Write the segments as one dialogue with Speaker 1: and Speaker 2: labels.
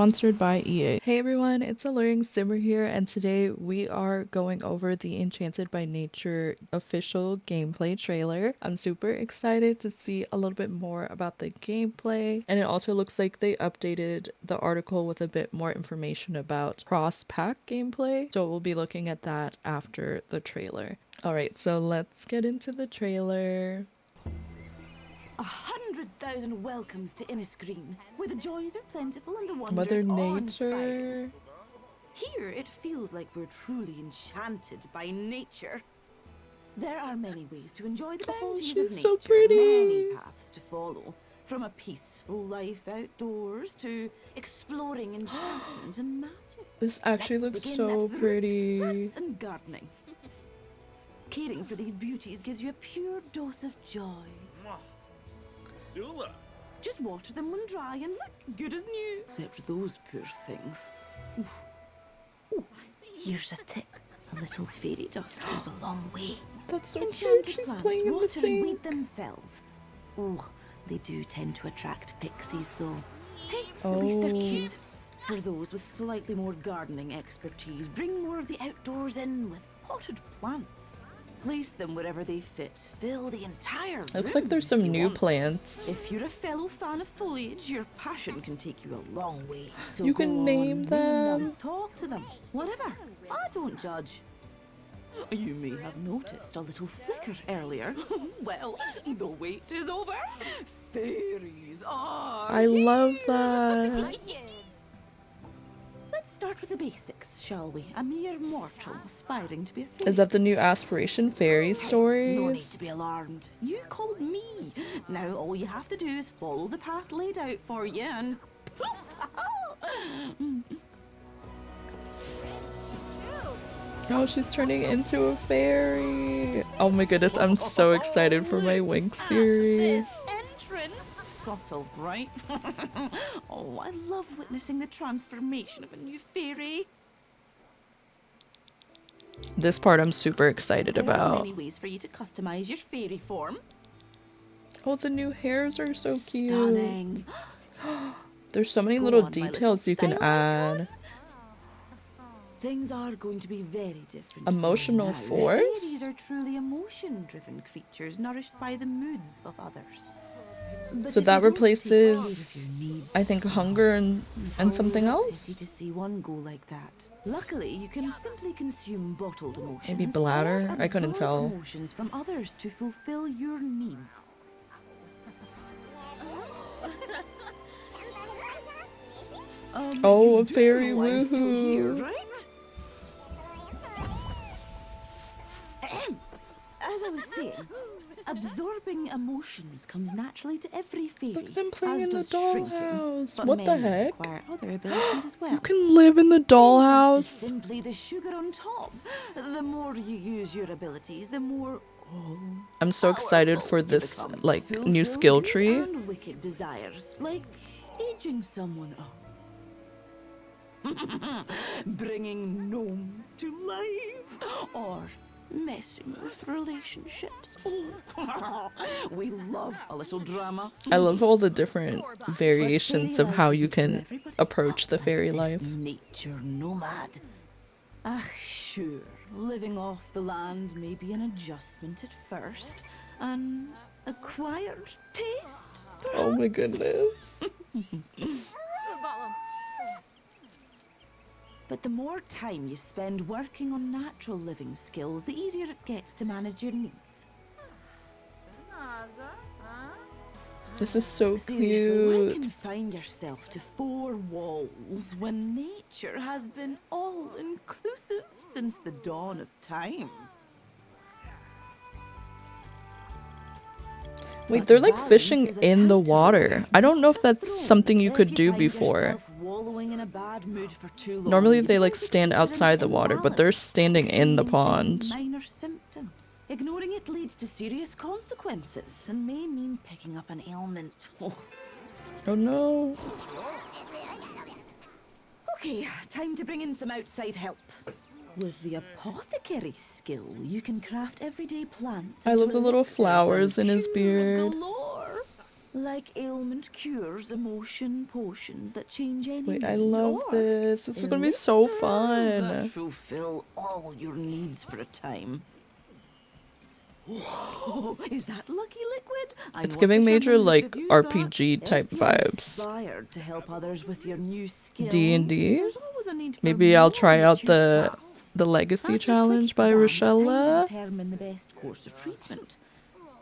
Speaker 1: Sponsored by EA. Hey everyone, it's Alluring Simmer here, and today we are going over the Enchanted by Nature official gameplay trailer. I'm super excited to see a little bit more about the gameplay, and it also looks like they updated the article with a bit more information about cross-pack gameplay, so we'll be looking at that after the trailer. Alright, so let's get into the trailer.
Speaker 2: 100,000 welcomes to Innisgreen, where the joys are plentiful and the wonders
Speaker 1: Mother
Speaker 2: awe-inspiring.
Speaker 1: Nature.
Speaker 2: Here, it feels like we're truly enchanted by nature. There are many ways to enjoy the bounties of
Speaker 1: she's
Speaker 2: nature,
Speaker 1: so pretty.
Speaker 2: many paths to follow, from a peaceful life outdoors to exploring enchantment and magic.
Speaker 1: This actually
Speaker 2: Let's
Speaker 1: looks
Speaker 2: begin
Speaker 1: so
Speaker 2: at the root,
Speaker 1: pretty.
Speaker 2: plants and gardening. Caring for these beauties gives you a pure dose of joy.
Speaker 3: Sula.
Speaker 2: Just water them when dry and look good as new. Except for those poor things. Ooh. Ooh, here's a tip. A little fairy dust goes a long way.
Speaker 1: That's so cute.
Speaker 2: Enchanted
Speaker 1: She's
Speaker 2: plants
Speaker 1: playing in the
Speaker 2: water and
Speaker 1: sink.
Speaker 2: weed themselves. Oh, they do tend to attract pixies though. Hey, at least they're cute. For those with slightly more gardening expertise, bring more of the outdoors in with potted plants. Place them wherever they fit. Fill the entire room.
Speaker 1: Looks like there's
Speaker 2: if
Speaker 1: some
Speaker 2: you
Speaker 1: new
Speaker 2: want.
Speaker 1: plants.
Speaker 2: If you're a fellow fan of foliage, your passion can take you a long way. So
Speaker 1: You
Speaker 2: go
Speaker 1: can
Speaker 2: on,
Speaker 1: name them.
Speaker 2: talk to them, whatever. I don't judge. You may have noticed a little flicker earlier. Well, the wait is over. Fairies are
Speaker 1: I love that.
Speaker 2: Let's start with the basics, shall we? A mere mortal aspiring to be a fairy.
Speaker 1: Is that the new Aspiration Fairy
Speaker 2: No need
Speaker 1: stories?
Speaker 2: to be alarmed. You called me. Now all you have to do is follow the path laid out for you and
Speaker 1: Oh, she's turning into a fairy. Oh my goodness, I'm so excited for my Wink series.
Speaker 2: this entrance. Subtle, right? Oh, I love witnessing the transformation of a new fairy.
Speaker 1: This part I'm super excited
Speaker 2: There are
Speaker 1: about.
Speaker 2: many ways for you to customize your fairy form.
Speaker 1: Oh, the new hairs are so cute.
Speaker 2: Stunning.
Speaker 1: There's so many
Speaker 2: Go
Speaker 1: little
Speaker 2: on, my little
Speaker 1: details you can
Speaker 2: style
Speaker 1: add.
Speaker 2: Things are going to be very different.
Speaker 1: Emotional
Speaker 2: from now.
Speaker 1: force?
Speaker 2: Fairies are truly emotion-driven creatures nourished by the moods of others. But
Speaker 1: So
Speaker 2: if
Speaker 1: that
Speaker 2: you don't take
Speaker 1: replaces,
Speaker 2: care of your needs,
Speaker 1: I think, hunger and
Speaker 2: it's
Speaker 1: something
Speaker 2: always a
Speaker 1: else?
Speaker 2: pity to see one go like that. Luckily, you can simply consume bottled emotions.
Speaker 1: Maybe bladder?
Speaker 2: or
Speaker 1: I couldn't
Speaker 2: absorb
Speaker 1: tell.
Speaker 2: Emotions from others to fulfill your needs.
Speaker 1: Oh,
Speaker 2: You
Speaker 1: a
Speaker 2: do
Speaker 1: fairy
Speaker 2: know I'm still here,
Speaker 1: woohoo.
Speaker 2: right? As I was saying, absorbing emotions comes naturally to every fairy.
Speaker 1: Look at them playing
Speaker 2: as
Speaker 1: in the
Speaker 2: does shrinking,
Speaker 1: dollhouse.
Speaker 2: but
Speaker 1: What the
Speaker 2: many
Speaker 1: heck?
Speaker 2: require other abilities as well.
Speaker 1: You can live in the
Speaker 2: Taste is
Speaker 1: dollhouse.
Speaker 2: simply the sugar on top. The more you use your abilities, the more
Speaker 1: I'm so excited for
Speaker 2: you
Speaker 1: this,
Speaker 2: become.
Speaker 1: like, new
Speaker 2: Fulfill
Speaker 1: skill
Speaker 2: good
Speaker 1: tree.
Speaker 2: and wicked desires, like aging someone up. Bringing gnomes to life, or messing with relationships. Oh, we love a little drama.
Speaker 1: I love all the different variations
Speaker 2: But
Speaker 1: of how
Speaker 2: fairy
Speaker 1: you
Speaker 2: life isn't for
Speaker 1: can
Speaker 2: everybody.
Speaker 1: approach the
Speaker 2: Like
Speaker 1: fairy
Speaker 2: this
Speaker 1: life.
Speaker 2: Nature nomad. Ah, sure. Living off the land may be an adjustment at first, an acquired taste.
Speaker 1: Oh my goodness.
Speaker 2: But the more time you spend working on natural living skills, the easier it gets to manage your needs.
Speaker 1: This is so
Speaker 2: Seriously, why
Speaker 1: cute.
Speaker 2: confine yourself to four walls when nature has been all-inclusive since the dawn of time?
Speaker 1: Wait,
Speaker 2: But
Speaker 1: they're like
Speaker 2: balance
Speaker 1: fishing
Speaker 2: is a
Speaker 1: in the
Speaker 2: tightrope
Speaker 1: water. I don't know if that's
Speaker 2: throw
Speaker 1: something you
Speaker 2: if
Speaker 1: could do
Speaker 2: find
Speaker 1: before.
Speaker 2: yourself wallowing in a bad mood for too long,
Speaker 1: Normally
Speaker 2: you
Speaker 1: they like
Speaker 2: begin to
Speaker 1: stand
Speaker 2: teeter
Speaker 1: outside
Speaker 2: into
Speaker 1: the water, but they're
Speaker 2: imbalance,
Speaker 1: standing in the
Speaker 2: experiencing
Speaker 1: pond.
Speaker 2: minor symptoms. Ignoring it leads to serious consequences and may mean picking up an ailment.
Speaker 1: Oh no.
Speaker 2: Okay, time to bring in some outside help. With the apothecary skill, you can craft everyday plants.
Speaker 1: I
Speaker 2: into
Speaker 1: love the little
Speaker 2: elixirs
Speaker 1: flowers
Speaker 2: and
Speaker 1: in his
Speaker 2: cures
Speaker 1: beard.
Speaker 2: galore. Like ailment cures, emotion potions that change any
Speaker 1: Wait, I
Speaker 2: mood,
Speaker 1: love
Speaker 2: or
Speaker 1: this. This is gonna be so
Speaker 2: elixirs that
Speaker 1: fun.
Speaker 2: fulfill all your needs for a time. Oh, is that lucky liquid? I
Speaker 1: It's
Speaker 2: know a
Speaker 1: giving major
Speaker 2: fisherman who
Speaker 1: like
Speaker 2: could use
Speaker 1: RPG
Speaker 2: that.
Speaker 1: type
Speaker 2: If you're
Speaker 1: vibes.
Speaker 2: inspired to help others with your new skill,
Speaker 1: D&D?
Speaker 2: there's always a need for
Speaker 1: Maybe I'll
Speaker 2: more
Speaker 1: try out
Speaker 2: mature
Speaker 1: the
Speaker 2: paths.
Speaker 1: Legacy
Speaker 2: After a quick
Speaker 1: Challenge by
Speaker 2: exam, it's time to
Speaker 1: Rochella.
Speaker 2: determine the best course of treatment.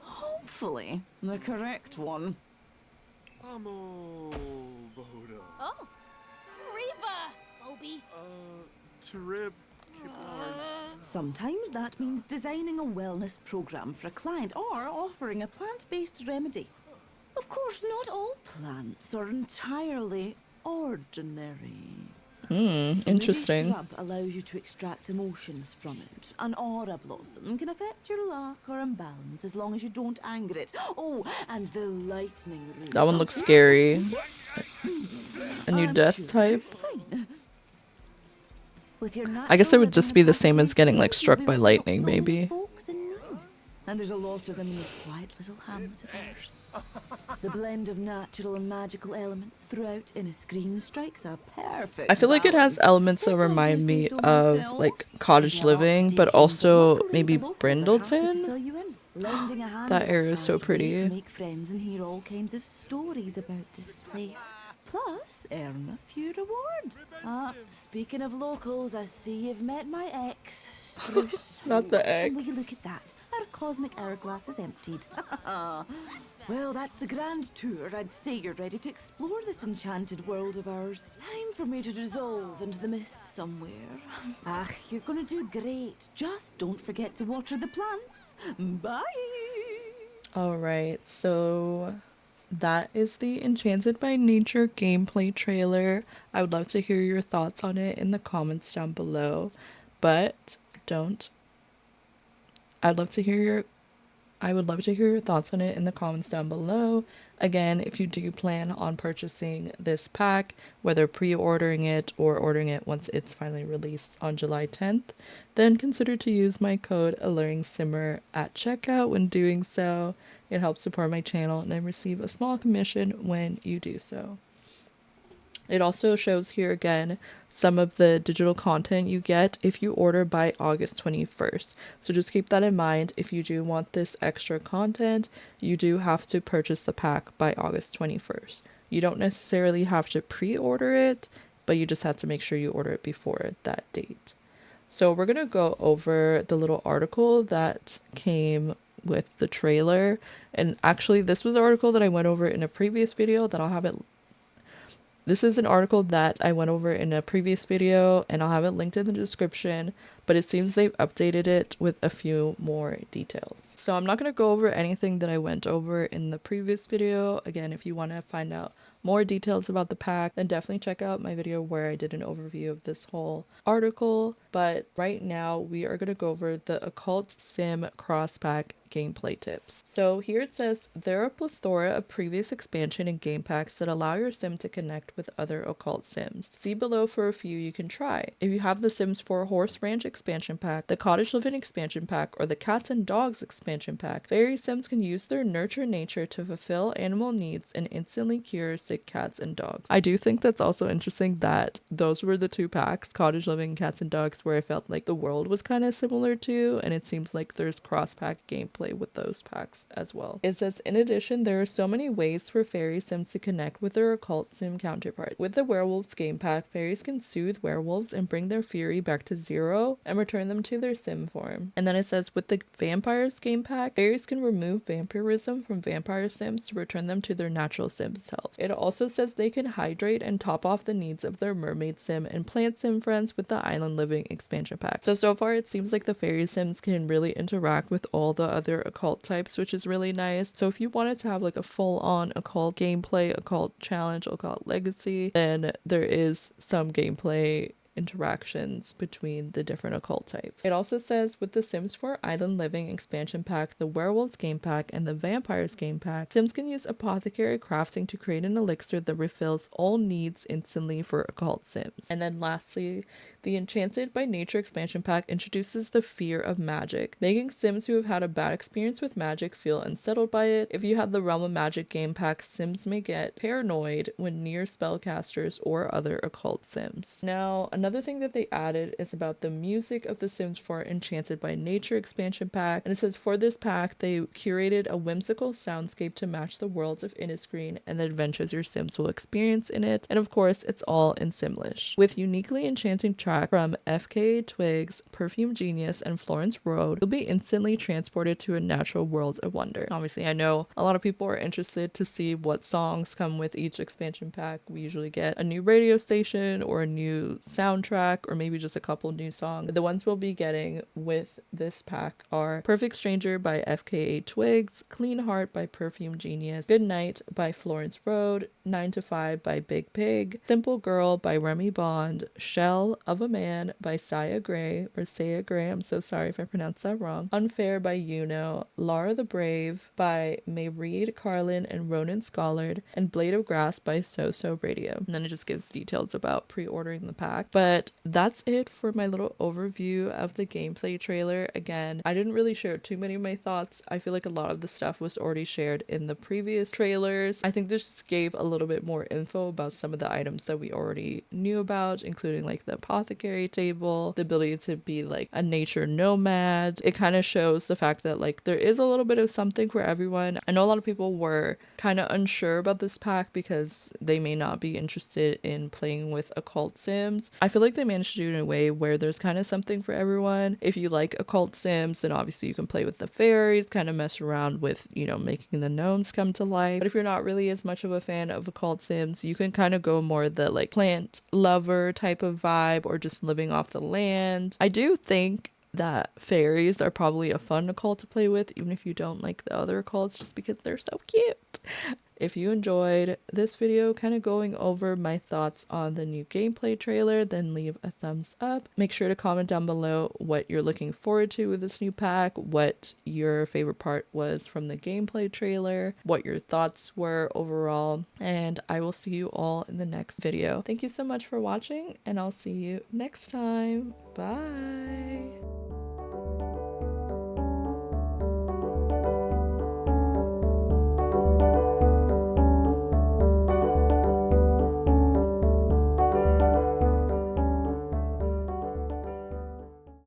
Speaker 2: Hopefully, the correct one.
Speaker 3: Amo Bodo.
Speaker 4: Oh, Riva, Bobby.
Speaker 3: Tarib Kiblarn.
Speaker 2: Sometimes that means designing a wellness program for a client or offering a plant-based remedy. Of course, not all plants are entirely ordinary. The
Speaker 1: Interesting.
Speaker 2: shrub allows you to extract emotions from it. An aura blossom can affect your luck or imbalance as long as you don't anger it. Oh, and the lightning root.
Speaker 1: That one looks scary. A new
Speaker 2: I'm
Speaker 1: death
Speaker 2: sure
Speaker 1: type.
Speaker 2: they're fine. With your
Speaker 1: I guess it
Speaker 2: natural
Speaker 1: would just
Speaker 2: rhythm
Speaker 1: be
Speaker 2: and
Speaker 1: the same as getting like
Speaker 2: practice,
Speaker 1: struck
Speaker 2: you'll
Speaker 1: by
Speaker 2: be able to help
Speaker 1: lightning,
Speaker 2: so many
Speaker 1: maybe.
Speaker 2: folks in need. And there's a lot of them in this quiet little hamlet of ours. The blend of natural and magical elements throughout Innisgreen strikes a perfect
Speaker 1: I feel like it has
Speaker 2: balance.
Speaker 1: elements that
Speaker 2: If I do
Speaker 1: remind
Speaker 2: say
Speaker 1: me
Speaker 2: so
Speaker 1: of
Speaker 2: myself.
Speaker 1: like cottage
Speaker 2: If you love to
Speaker 1: living,
Speaker 2: take
Speaker 1: but
Speaker 2: in,
Speaker 1: also
Speaker 2: luckily
Speaker 1: maybe
Speaker 2: the locals are happy to
Speaker 1: Brindleton.
Speaker 2: fill you in. Lending a hand
Speaker 1: That
Speaker 2: is a
Speaker 1: area is so
Speaker 2: fast way
Speaker 1: pretty.
Speaker 2: to make friends and hear all kinds of stories about this place. Plus, earn a few rewards. Speaking of locals, I see you've met my ex, Spruce.
Speaker 1: Not the
Speaker 2: And
Speaker 1: ex.
Speaker 2: will you look at that? Our cosmic hourglass is emptied. Well, that's the grand tour. I'd say you're ready to explore this enchanted world of ours. Time for me to dissolve into the mist somewhere. You're gonna do great. Just don't forget to water the plants. Bye!
Speaker 1: Alright, so that is the Enchanted by Nature gameplay trailer. I would love to hear your thoughts on it in the comments down below. But don't. I would love to hear your thoughts on it in the comments down below. Again, if you do plan on purchasing this pack, whether pre-ordering it or ordering it once it's finally released on July 10th, then consider to use my code Alluring Simmer at checkout when doing so. It helps support my channel and I receive a small commission when you do so. It also shows here again some of the digital content you get if you order by August 21st. So just keep that in mind. If you do want this extra content, you do have to purchase the pack by August 21st. You don't necessarily have to pre-order it, but you just have to make sure you order it before that date. So we're going to go over the little article that came with the trailer. And actually, this was an article that I went over in a previous video that I'll have it. This is an article that I went over in a previous video and I'll have it linked in the description, but it seems they've updated it with a few more details. So I'm not going to go over anything that I went over in the previous video. Again, if you want to find out more details about the pack, then definitely check out my video where I did an overview of this whole article. But right now we are going to go over the Occult Sim Cross Pack gameplay tips. So here it says there are a plethora of previous expansion and game packs that allow your sim to connect with other occult sims. See below for a few you can try. If you have the Sims 4 Horse Ranch expansion pack, the Cottage Living expansion pack, or the Cats and Dogs expansion pack, fairy sims can use their nurture nature to fulfill animal needs and instantly cure sick cats and dogs. I do think that's also interesting that those were the two packs, Cottage Living and Cats and Dogs, where I felt like the world was kind of similar to, and it seems like there's cross-pack gameplay with those packs as well. It says, in addition, there are so many ways for fairy sims to connect with their occult sim counterparts. With the werewolves game pack, fairies can soothe werewolves and bring their fury back to zero and return them to their sim form. And then it says, with the vampires game pack, fairies can remove vampirism from vampire sims to return them to their natural sim self. It also says they can hydrate and top off the needs of their mermaid sim and plant sim friends with the island living expansion pack. So far it seems like the fairy sims can really interact with all the other occult types, which is really nice. So if you wanted to have like a full-on occult gameplay, occult challenge, occult legacy, then there is some gameplay interactions between the different occult types. It also says with the Sims 4 Island Living expansion pack, the Werewolves game pack, and the Vampires game pack, Sims can use apothecary crafting to create an elixir that refills all needs instantly for occult Sims. And then lastly, the Enchanted by Nature expansion pack introduces the fear of magic, making Sims who have had a bad experience with magic feel unsettled by it. If you have the Realm of Magic game pack, Sims may get paranoid when near spellcasters or other occult Sims. Now, another thing that they added is about the music of the Sims 4 Enchanted by Nature expansion pack, and it says for this pack, they curated a whimsical soundscape to match the worlds of Innisgreen and the adventures your Sims will experience in it, and of course, it's all in Simlish. With uniquely enchanting track from FKA Twigs, Perfume Genius, and Florence Road, you'll be instantly transported to a natural world of wonder. Obviously, I know a lot of people are interested to see what songs come with each expansion pack. We usually get a new radio station or a new soundtrack or maybe just a couple new songs. The ones we'll be getting with this pack are Perfect Stranger by FKA Twigs, Clean Heart by Perfume Genius, Good Night by Florence Road, 9 to 5 by Big Pig, Simple Girl by Remy Bond, Shell of a Man by Saya Gray, I'm so sorry if I pronounced that wrong, Unfair by Yuno, Lara the Brave by May Reed Carlin and Ronan Schollard, and Blade of Grass by So Radio. And then it just gives details about pre-ordering the pack. But that's it for my little overview of the gameplay trailer. Again, I didn't really share too many of my thoughts. I feel like a lot of the stuff was already shared in the previous trailers. I think this gave a little bit more info about some of the items that we already knew about, including like the apothecary table, the ability to be like a nature nomad. It kind of shows the fact that like there is a little bit of something for everyone. I know a lot of people were kind of unsure about this pack because they may not be interested in playing with occult Sims. I feel like they managed to do it in a way where there's kind of something for everyone. If you like occult Sims, then obviously you can play with the fairies, kind of mess around with, you know, making the gnomes come to life. But if you're not really as much of a fan of occult Sims, you can kind of go more the like plant lover type of vibe or just living off the land. I do think that fairies are probably a fun occult to play with, even if you don't like the other occults, just because they're so cute. If you enjoyed this video kind of going over my thoughts on the new gameplay trailer, then leave a thumbs up. Make sure to comment down below what you're looking forward to with this new pack, what your favorite part was from the gameplay trailer, what your thoughts were overall, and I will see you all in the next video. Thank you so much for watching, and I'll see you next time. Bye!